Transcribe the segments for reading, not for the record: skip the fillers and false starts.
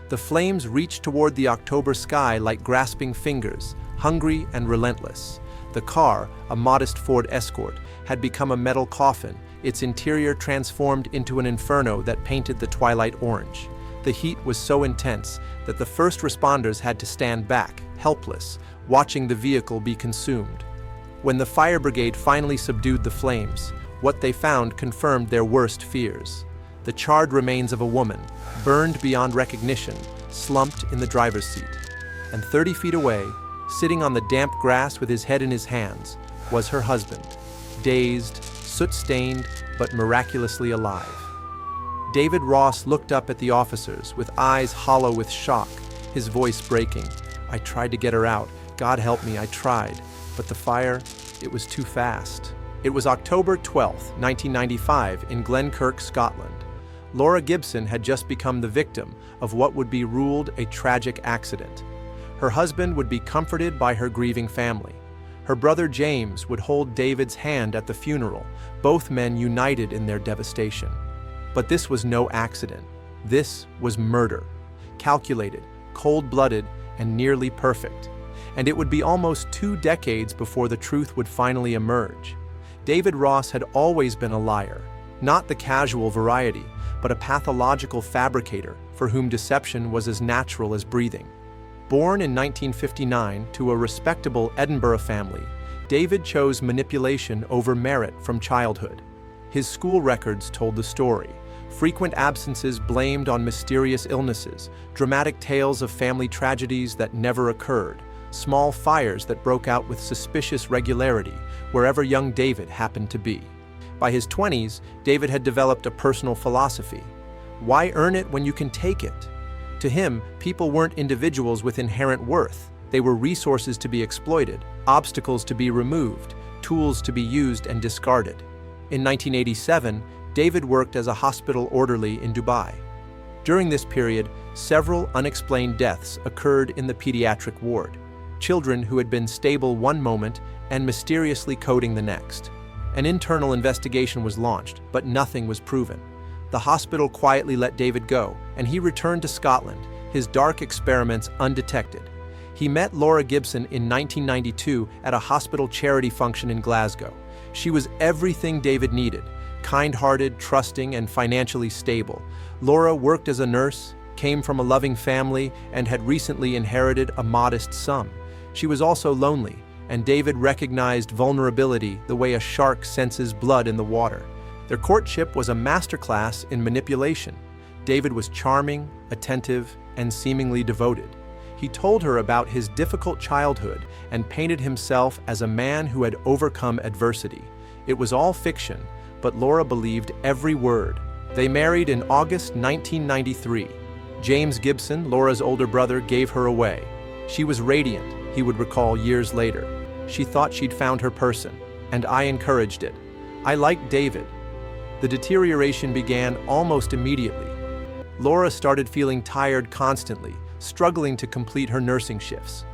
The flames reached toward the October sky like grasping fingers, hungry and relentless. The car, a modest Ford Escort, had become a metal coffin, its interior transformed into an inferno that painted the twilight orange. The heat was so intense that the first responders had to stand back, helpless, watching the vehicle be consumed. When the fire brigade finally subdued the flames, what they found confirmed their worst fears. The charred remains of a woman, burned beyond recognition, slumped in the driver's seat. And 30 feet away, sitting on the damp grass with his head in his hands, was her husband, dazed, soot-stained, but miraculously alive. David Ross looked up at the officers with eyes hollow with shock, his voice breaking. "I tried to get her out. God help me, I tried. But the fire, it was too fast." It was October 12, 1995, in Glenkirk, Scotland. Laura Gibson had just become the victim of what would be ruled a tragic accident. Her husband would be comforted by her grieving family. Her brother James would hold David's hand at the funeral, both men united in their devastation. But this was no accident. This was murder. Calculated, cold-blooded, and nearly perfect. And it would be almost 2 decades before the truth would finally emerge. David Ross had always been a liar, not the casual variety, but a pathological fabricator for whom deception was as natural as breathing. Born in 1959 to a respectable Edinburgh family, David chose manipulation over merit from childhood. His school records told the story. Frequent absences blamed on mysterious illnesses, dramatic tales of family tragedies that never occurred, small fires that broke out with suspicious regularity wherever young David happened to be. By his 20s, David had developed a personal philosophy. Why earn it when you can take it? To him, people weren't individuals with inherent worth. They were resources to be exploited, obstacles to be removed, tools to be used and discarded. In 1987, David worked as a hospital orderly in Dubai. During this period, several unexplained deaths occurred in the pediatric ward. Children who had been stable one moment and mysteriously coding the next. An internal investigation was launched, but nothing was proven. The hospital quietly let David go, and he returned to Scotland, his dark experiments undetected. He met Laura Gibson in 1992 at a hospital charity function in Glasgow. She was everything David needed, kind-hearted, trusting, and financially stable. Laura worked as a nurse, came from a loving family, and had recently inherited a modest sum. She was also lonely, and David recognized vulnerability the way a shark senses blood in the water. Their courtship was a masterclass in manipulation. David was charming, attentive, and seemingly devoted. He told her about his difficult childhood and painted himself as a man who had overcome adversity. It was all fiction, but Laura believed every word. They married in August 1993. James Gibson, Laura's older brother, gave her away. She was radiant, he would recall years later. She thought she'd found her person, and I encouraged it. I liked David. The deterioration began almost immediately. Laura started feeling tired constantly, struggling to complete her nursing shifts.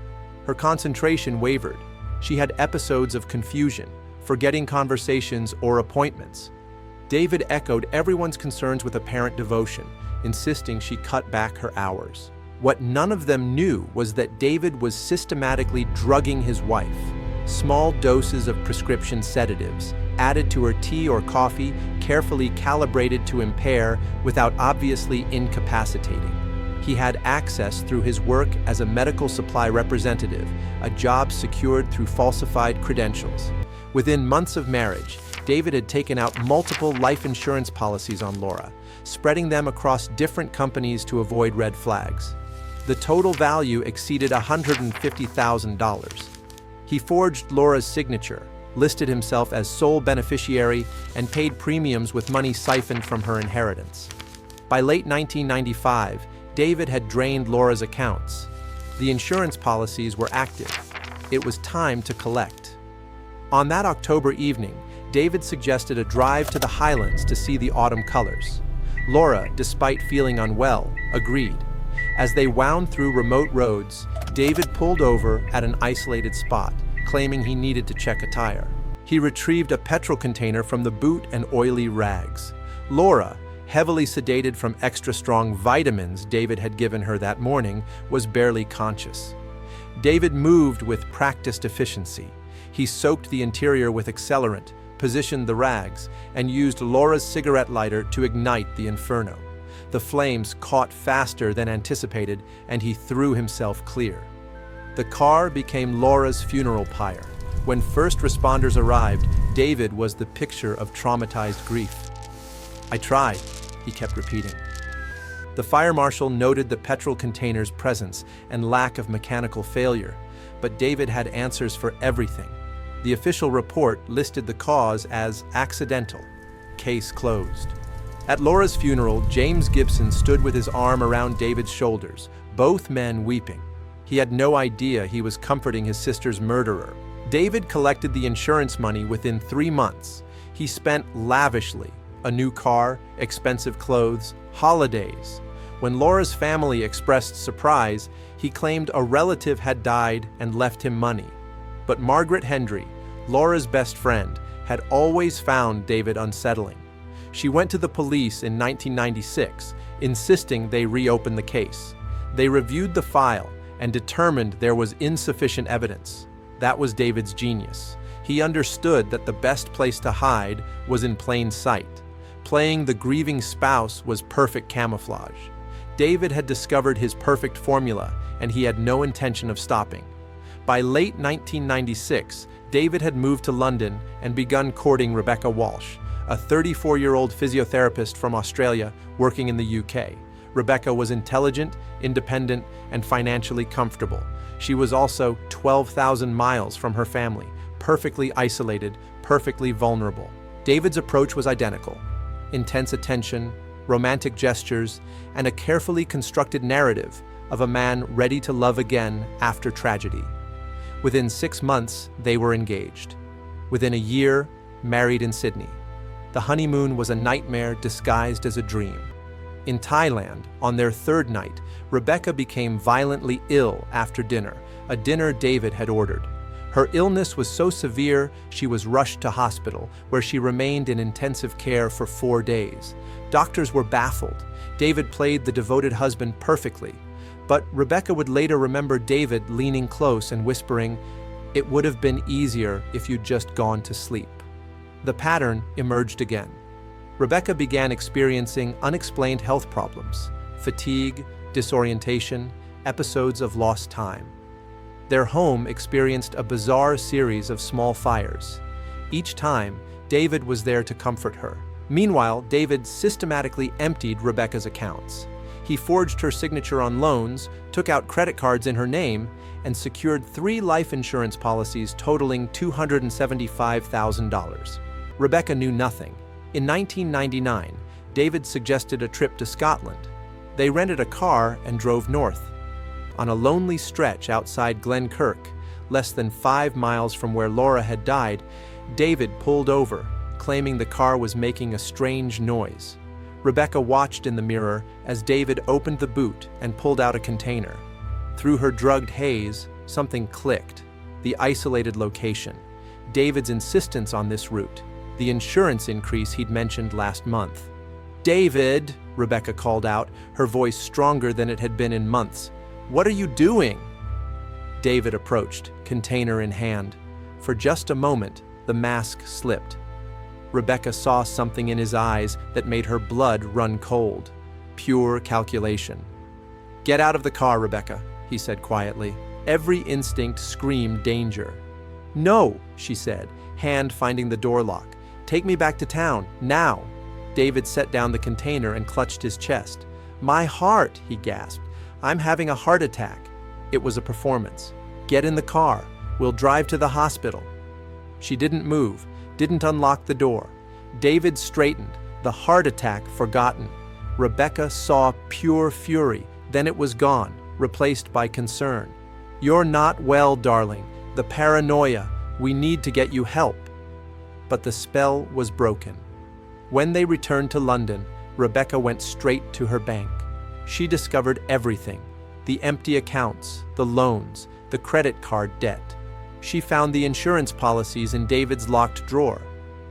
Her concentration wavered. She had episodes of confusion, forgetting conversations or appointments. David echoed everyone's concerns with apparent devotion, insisting she cut back her hours. What none of them knew was that David was systematically drugging his wife. Small doses of prescription sedatives, added to her tea or coffee, carefully calibrated to impair without obviously incapacitating. He had access through his work as a medical supply representative, a job secured through falsified credentials. Within months of marriage, David had taken out multiple life insurance policies on Laura, spreading them across different companies to avoid red flags. The total value exceeded $150,000. He forged Laura's signature, listed himself as sole beneficiary, and paid premiums with money siphoned from her inheritance. By late 1995, David had drained Laura's accounts. The insurance policies were active. It was time to collect. On that October evening, David suggested a drive to the Highlands to see the autumn colors. Laura, despite feeling unwell, agreed. As they wound through remote roads, David pulled over at an isolated spot, claiming he needed to check a tire. He retrieved a petrol container from the boot and oily rags. Laura, heavily sedated from extra-strong vitamins David had given her that morning, was barely conscious. David moved with practiced efficiency. He soaked the interior with accelerant, positioned the rags, and used Laura's cigarette lighter to ignite the inferno. The flames caught faster than anticipated, and he threw himself clear. The car became Laura's funeral pyre. When first responders arrived, David was the picture of traumatized grief. "I tried," he kept repeating. The fire marshal noted the petrol container's presence and lack of mechanical failure, but David had answers for everything. The official report listed the cause as accidental. Case closed. At Laura's funeral, James Gibson stood with his arm around David's shoulders, both men weeping. He had no idea he was comforting his sister's murderer. David collected the insurance money within 3 months. He spent lavishly: a new car, expensive clothes, holidays. When Laura's family expressed surprise, he claimed a relative had died and left him money. But Margaret Hendry, Laura's best friend, had always found David unsettling. She went to the police in 1996, insisting they reopen the case. They reviewed the file and determined there was insufficient evidence. That was David's genius. He understood that the best place to hide was in plain sight. Playing the grieving spouse was perfect camouflage. David had discovered his perfect formula, and he had no intention of stopping. By late 1996, David had moved to London and begun courting Rebecca Walsh, a 34-year-old physiotherapist from Australia working in the UK. Rebecca was intelligent, independent, and financially comfortable. She was also 12,000 miles from her family, perfectly isolated, perfectly vulnerable. David's approach was identical: intense attention, romantic gestures, and a carefully constructed narrative of a man ready to love again after tragedy. Within 6 months, they were engaged. Within a year, married in Sydney. The honeymoon was a nightmare disguised as a dream. In Thailand, on their 3rd night, Rebecca became violently ill after dinner, a dinner David had ordered. Her illness was so severe, she was rushed to hospital, where she remained in intensive care for 4 days. Doctors were baffled. David played the devoted husband perfectly. But Rebecca would later remember David leaning close and whispering, "It would have been easier if you'd just gone to sleep." The pattern emerged again. Rebecca began experiencing unexplained health problems: fatigue, disorientation, episodes of lost time. Their home experienced a bizarre series of small fires. Each time, David was there to comfort her. Meanwhile, David systematically emptied Rebecca's accounts. He forged her signature on loans, took out credit cards in her name, and secured 3 life insurance policies totaling $275,000. Rebecca knew nothing. In 1999, David suggested a trip to Scotland. They rented a car and drove north. On a lonely stretch outside Glenkirk, less than 5 miles from where Laura had died, David pulled over, claiming the car was making a strange noise. Rebecca watched in the mirror as David opened the boot and pulled out a container. Through her drugged haze, something clicked: the isolated location, David's insistence on this route, the insurance increase he'd mentioned last month. "David," Rebecca called out, her voice stronger than it had been in months. "What are you doing?" David approached, container in hand. For just a moment, the mask slipped. Rebecca saw something in his eyes that made her blood run cold. Pure calculation. "Get out of the car, Rebecca," he said quietly. Every instinct screamed danger. "No," she said, hand finding the door lock. "Take me back to town, now." David set down the container and clutched his chest. "My heart," he gasped. "I'm having a heart attack." It was a performance. "Get in the car. We'll drive to the hospital." She didn't move, didn't unlock the door. David straightened, the heart attack forgotten. Rebecca saw pure fury, then it was gone, replaced by concern. "You're not well, darling. The paranoia. We need to get you help." But the spell was broken. When they returned to London, Rebecca went straight to her bank. She discovered everything: the empty accounts, the loans, the credit card debt. She found the insurance policies in David's locked drawer.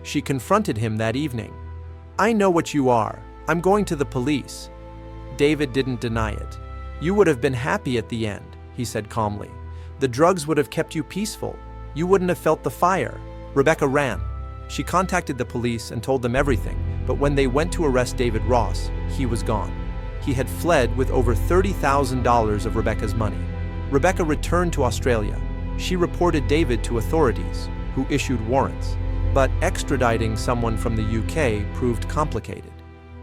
She confronted him that evening. "I know what you are. "I'm going to the police." David didn't deny it. "You would have been happy at the end," he said calmly. "The drugs would have kept you peaceful. You wouldn't have felt the fire." Rebecca ran. She contacted the police and told them everything, but when they went to arrest David Ross, he was gone. He had fled with over $30,000 of Rebecca's money. Rebecca returned to Australia. She reported David to authorities, who issued warrants. But extraditing someone from the UK proved complicated.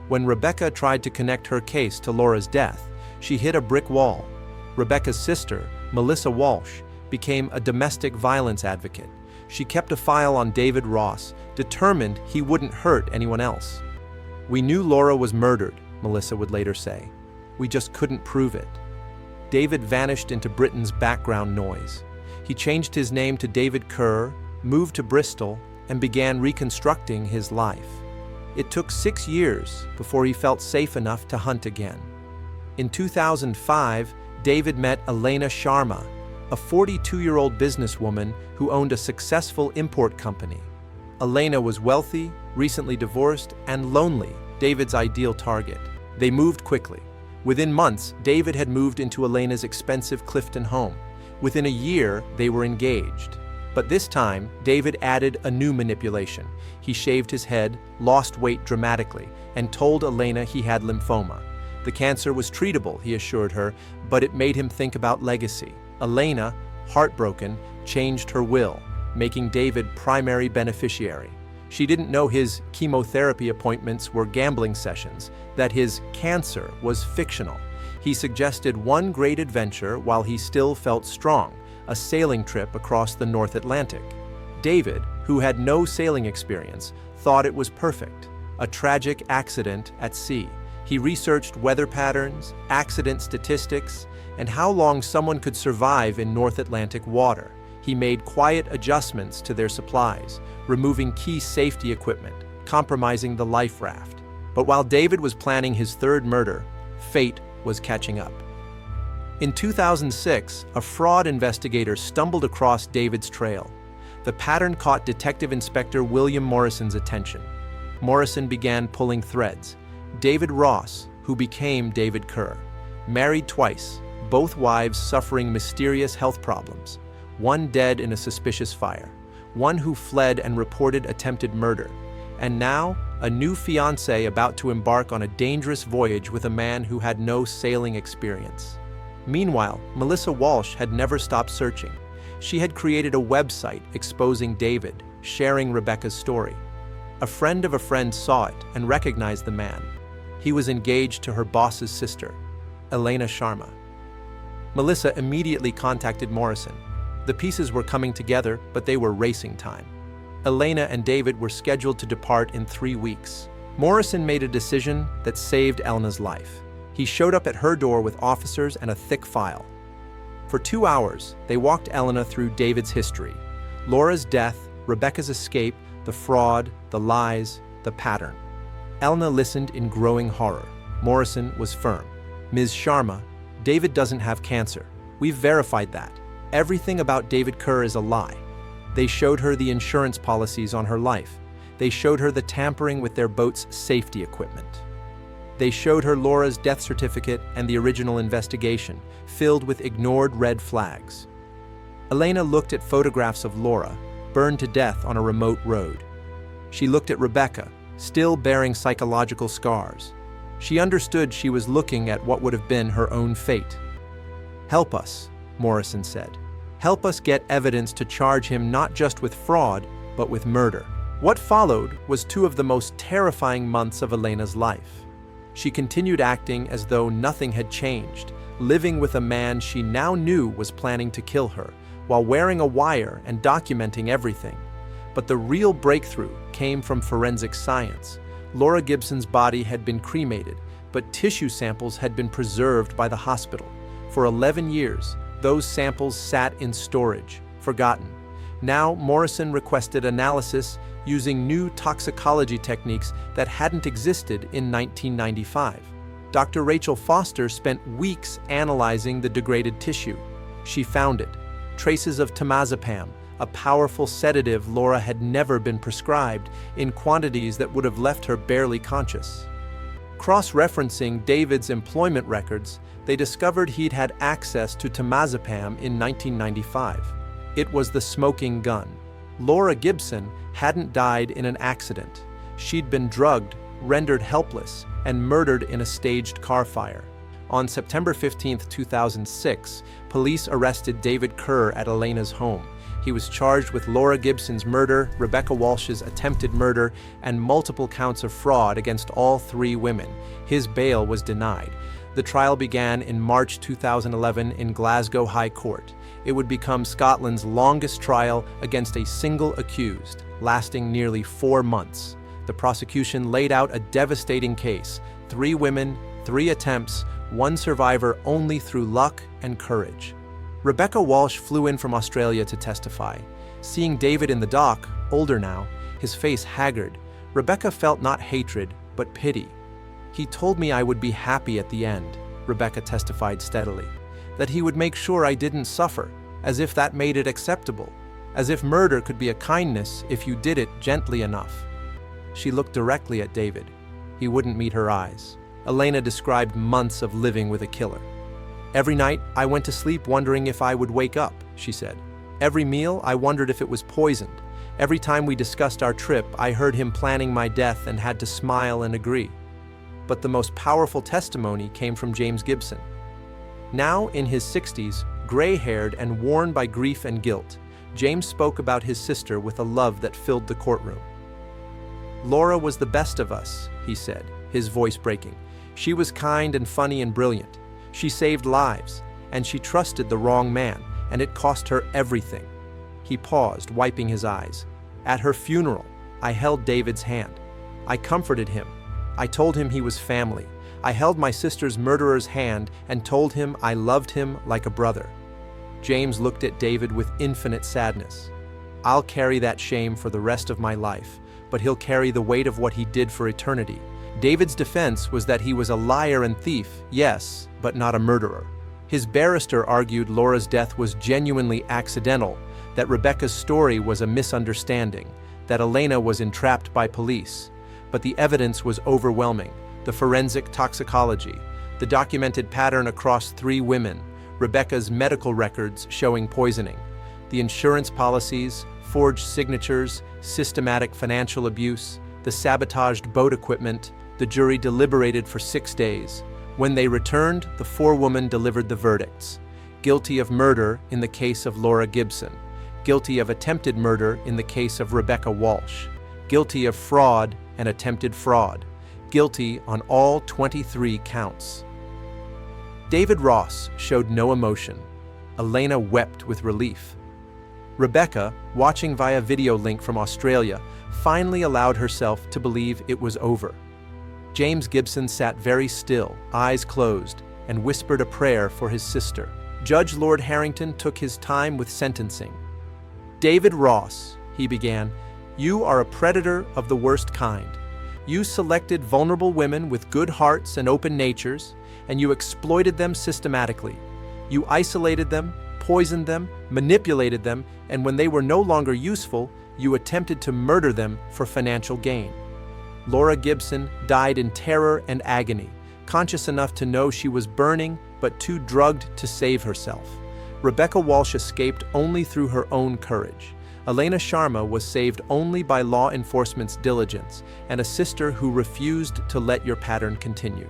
When Rebecca tried to connect her case to Laura's death, she hit a brick wall. Rebecca's sister, Melissa Walsh, became a domestic violence advocate. She kept a file on David Ross, determined he wouldn't hurt anyone else. "We knew Laura was murdered," Melissa would later say. "We just couldn't prove it." David vanished into Britain's background noise. He changed his name to David Kerr, moved to Bristol, and began reconstructing his life. It took 6 years before he felt safe enough to hunt again. In 2005, David met Elena Sharma, a 42-year-old businesswoman who owned a successful import company. Elena was wealthy, recently divorced, and lonely, David's ideal target. They moved quickly. Within months, David had moved into Elena's expensive Clifton home. Within a year, they were engaged. But this time, David added a new manipulation. He shaved his head, lost weight dramatically, and told Elena he had lymphoma. The cancer was treatable, he assured her, but it made him think about legacy. Elena, heartbroken, changed her will, making David primary beneficiary. She didn't know his chemotherapy appointments were gambling sessions, that his cancer was fictional. He suggested one great adventure while he still felt strong, a sailing trip across the North Atlantic. David, who had no sailing experience, thought it was perfect, a tragic accident at sea. He researched weather patterns, accident statistics, and how long someone could survive in North Atlantic water. He made quiet adjustments to their supplies, removing key safety equipment, compromising the life raft. But while David was planning his third murder, fate was catching up. In 2006, a fraud investigator stumbled across David's trail. The pattern caught Detective Inspector William Morrison's attention. Morrison began pulling threads. David Ross, who became David Kerr, married twice, both wives suffering mysterious health problems, one dead in a suspicious fire, one who fled and reported attempted murder, and now a new fiancé about to embark on a dangerous voyage with a man who had no sailing experience. Meanwhile, Melissa Walsh had never stopped searching. She had created a website exposing David, sharing Rebecca's story. A friend of a friend saw it and recognized the man. He was engaged to her boss's sister, Elena Sharma. Melissa immediately contacted Morrison. The pieces were coming together, but they were racing time. Elena and David were scheduled to depart in 3 weeks. Morrison made a decision that saved Elena's life. He showed up at her door with officers and a thick file. For 2 hours, they walked Elena through David's history. Laura's death, Rebecca's escape, the fraud, the lies, the pattern. Elena listened in growing horror. Morrison was firm. "Ms. Sharma, David doesn't have cancer. We've verified that. Everything about David Kerr is a lie." They showed her the insurance policies on her life. They showed her the tampering with their boat's safety equipment. They showed her Laura's death certificate and the original investigation, filled with ignored red flags. Elena looked at photographs of Laura, burned to death on a remote road. She looked at Rebecca, still bearing psychological scars. She understood she was looking at what would have been her own fate. "Help us," Morrison said. "Help us get evidence to charge him not just with fraud, but with murder." What followed was 2 of the most terrifying months of Elena's life. She continued acting as though nothing had changed, living with a man she now knew was planning to kill her, while wearing a wire and documenting everything. But the real breakthrough came from forensic science. Laura Gibson's body had been cremated, but tissue samples had been preserved by the hospital. For 11 years, those samples sat in storage, forgotten. Now, Morrison requested analysis using new toxicology techniques that hadn't existed in 1995. Dr. Rachel Foster spent weeks analyzing the degraded tissue. She found it, traces of temazepam, a powerful sedative Laura had never been prescribed, in quantities that would have left her barely conscious. Cross-referencing David's employment records, they discovered he'd had access to temazepam in 1995. It was the smoking gun. Laura Gibson hadn't died in an accident. She'd been drugged, rendered helpless, and murdered in a staged car fire. On September 15, 2006, police arrested David Kerr at Elena's home. He was charged with Laura Gibson's murder, Rebecca Walsh's attempted murder, and multiple counts of fraud against all three women. His bail was denied. The trial began in March 2011 in Glasgow High Court. It would become Scotland's longest trial against a single accused, lasting nearly 4 months. The prosecution laid out a devastating case: 3 women, 3 attempts, 1 survivor only through luck and courage. Rebecca Walsh flew in from Australia to testify. Seeing David in the dock, older now, his face haggard, Rebecca felt not hatred, but pity. "He told me I would be happy at the end," Rebecca testified steadily. "That he would make sure I didn't suffer, as if that made it acceptable, as if murder could be a kindness if you did it gently enough." She looked directly at David. He wouldn't meet her eyes. Elena described months of living with a killer. "Every night, I went to sleep wondering if I would wake up," she said. "Every meal, I wondered if it was poisoned. Every time we discussed our trip, I heard him planning my death and had to smile and agree." But the most powerful testimony came from James Gibson. Now in his 60s, gray-haired and worn by grief and guilt, James spoke about his sister with a love that filled the courtroom. "Laura was the best of us," he said, his voice breaking. "She was kind and funny and brilliant. She saved lives, and she trusted the wrong man, and it cost her everything." He paused, wiping his eyes. "At her funeral, I held David's hand. I comforted him. I told him he was family. I held my sister's murderer's hand and told him I loved him like a brother." James looked at David with infinite sadness. "I'll carry that shame for the rest of my life, but he'll carry the weight of what he did for eternity." David's defense was that he was a liar and thief, yes, but not a murderer. His barrister argued Laura's death was genuinely accidental, that Rebecca's story was a misunderstanding, that Elena was entrapped by police. But the evidence was overwhelming: the forensic toxicology, the documented pattern across 3 women, Rebecca's medical records showing poisoning, the insurance policies, forged signatures, systematic financial abuse, the sabotaged boat equipment. The jury deliberated for 6 days. When they returned, the 4 women delivered the verdicts: guilty of murder in the case of Laura Gibson, guilty of attempted murder in the case of Rebecca Walsh, guilty of fraud and attempted fraud, guilty on all 23 counts. David Ross showed no emotion. Elena wept with relief. Rebecca, watching via video link from Australia, finally allowed herself to believe it was over. James Gibson sat very still, eyes closed, and whispered a prayer for his sister. Judge Lord Harrington took his time with sentencing. "David Ross," he began, "you are a predator of the worst kind. You selected vulnerable women with good hearts and open natures, and you exploited them systematically. You isolated them, poisoned them, manipulated them, and when they were no longer useful, you attempted to murder them for financial gain. Laura Gibson died in terror and agony, conscious enough to know she was burning, but too drugged to save herself. Rebecca Walsh escaped only through her own courage. Elena Sharma was saved only by law enforcement's diligence and a sister who refused to let your pattern continue.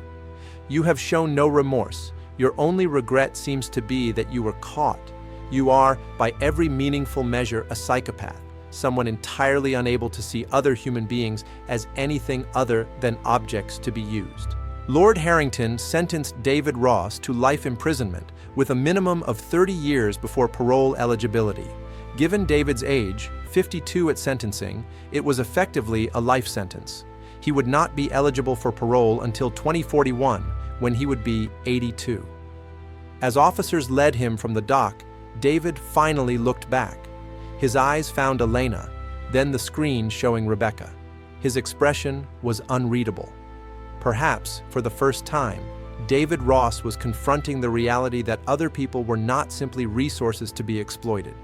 You have shown no remorse. Your only regret seems to be that you were caught. You are, by every meaningful measure, a psychopath, someone entirely unable to see other human beings as anything other than objects to be used." Lord Harrington sentenced David Ross to life imprisonment with a minimum of 30 years before parole eligibility. Given David's age, 52 at sentencing, it was effectively a life sentence. He would not be eligible for parole until 2041, when he would be 82. As officers led him from the dock, David finally looked back. His eyes found Elena, then the screen showing Rebecca. His expression was unreadable. Perhaps, for the first time, David Ross was confronting the reality that other people were not simply resources to be exploited.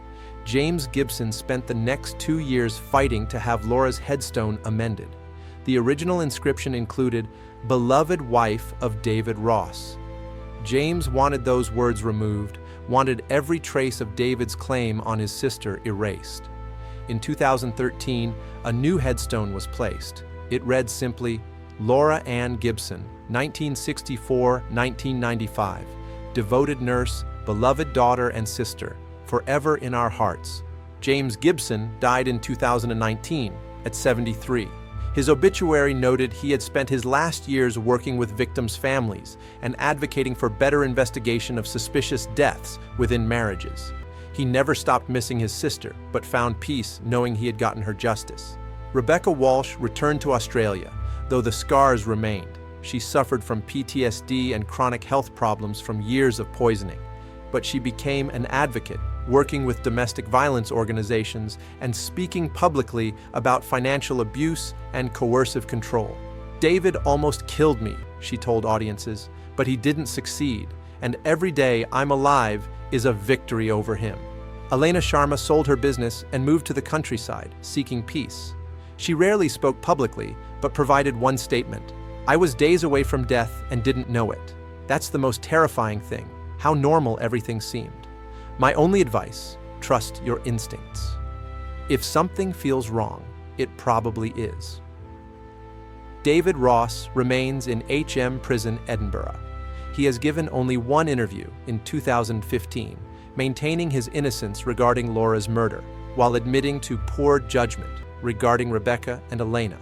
James Gibson spent the next 2 years fighting to have Laura's headstone amended. The original inscription included, "Beloved wife of David Ross." James wanted those words removed, wanted every trace of David's claim on his sister erased. In 2013, a new headstone was placed. It read simply, Laura Ann Gibson, 1964-1995, devoted nurse, beloved daughter and sister, forever in our hearts. James Gibson died in 2019 at 73. His obituary noted he had spent his last years working with victims' families and advocating for better investigation of suspicious deaths within marriages. He never stopped missing his sister, but found peace knowing he had gotten her justice. Rebecca Walsh returned to Australia, though the scars remained. She suffered from PTSD and chronic health problems from years of poisoning, but she became an advocate, working with domestic violence organizations and speaking publicly about financial abuse and coercive control. "David almost killed me," she told audiences, "but he didn't succeed, and every day I'm alive is a victory over him." Elena Sharma sold her business and moved to the countryside, seeking peace. She rarely spoke publicly, but provided one statement: "I was days away from death and didn't know it. That's the most terrifying thing, how normal everything seemed. My only advice, trust your instincts. If something feels wrong, it probably is." David Ross remains in HM Prison, Edinburgh. He has given only one interview in 2015, maintaining his innocence regarding Laura's murder, while admitting to poor judgment regarding Rebecca and Elena.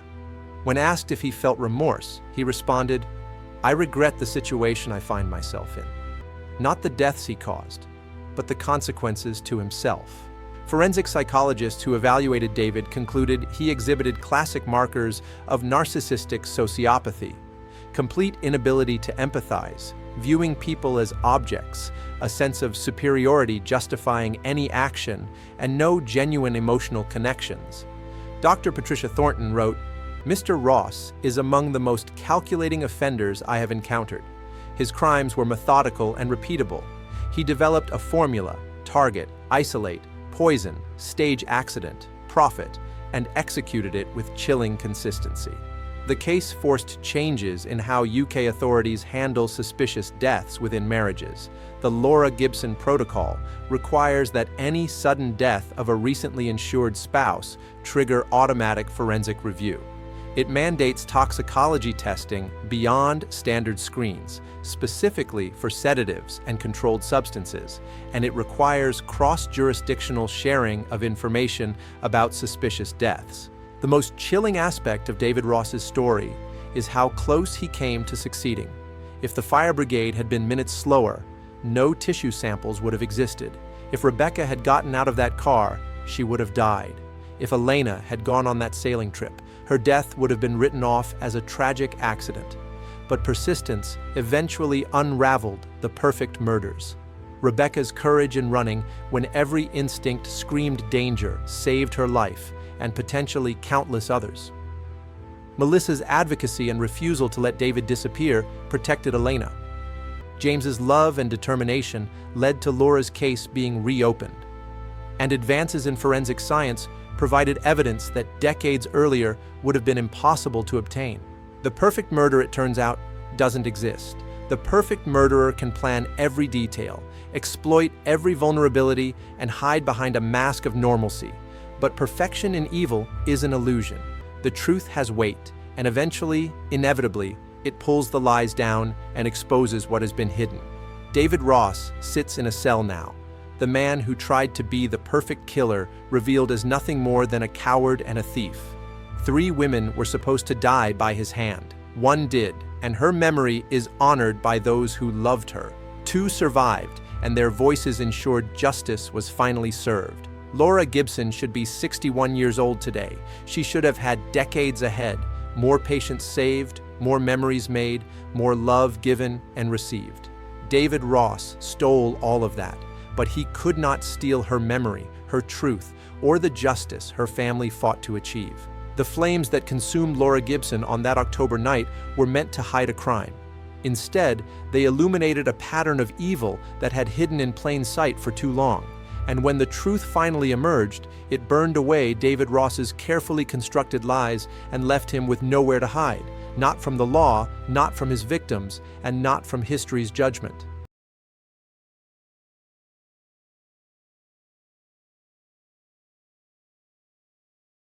When asked if he felt remorse, he responded, "I regret the situation I find myself in. Not the deaths he caused, but the consequences to himself." Forensic psychologists who evaluated David concluded he exhibited classic markers of narcissistic sociopathy, complete inability to empathize, viewing people as objects, a sense of superiority justifying any action, and no genuine emotional connections. Dr. Patricia Thornton wrote, "Mr. Ross is among the most calculating offenders I have encountered. His crimes were methodical and repeatable. He developed a formula, target, isolate, poison, stage accident, profit, and executed it with chilling consistency." The case forced changes in how UK authorities handle suspicious deaths within marriages. The Laura Gibson Protocol requires that any sudden death of a recently insured spouse trigger automatic forensic review. It mandates toxicology testing beyond standard screens, specifically for sedatives and controlled substances, and it requires cross-jurisdictional sharing of information about suspicious deaths. The most chilling aspect of David Ross's story is how close he came to succeeding. If the fire brigade had been minutes slower, no tissue samples would have existed. If Rebecca had gotten out of that car, she would have died. If Elena had gone on that sailing trip, her death would have been written off as a tragic accident. But persistence eventually unraveled the perfect murders. Rebecca's courage in running when every instinct screamed danger saved her life, and potentially countless others. Melissa's advocacy and refusal to let David disappear protected Elena. James's love and determination led to Laura's case being reopened. And advances in forensic science provided evidence that decades earlier would have been impossible to obtain. The perfect murder, it turns out, doesn't exist. The perfect murderer can plan every detail, exploit every vulnerability, and hide behind a mask of normalcy. But perfection in evil is an illusion. The truth has weight, and eventually, inevitably, it pulls the lies down and exposes what has been hidden. David Ross sits in a cell now. The man who tried to be the perfect killer revealed as nothing more than a coward and a thief. 3 women were supposed to die by his hand. 1 did, and her memory is honored by those who loved her. 2 survived, and their voices ensured justice was finally served. Laura Gibson should be 61 years old today. She should have had decades ahead, more patients saved, more memories made, more love given and received. David Ross stole all of that, but he could not steal her memory, her truth, or the justice her family fought to achieve. The flames that consumed Laura Gibson on that October night were meant to hide a crime. Instead, they illuminated a pattern of evil that had hidden in plain sight for too long. And when the truth finally emerged, it burned away David Ross's carefully constructed lies and left him with nowhere to hide, not from the law, not from his victims, and not from history's judgment.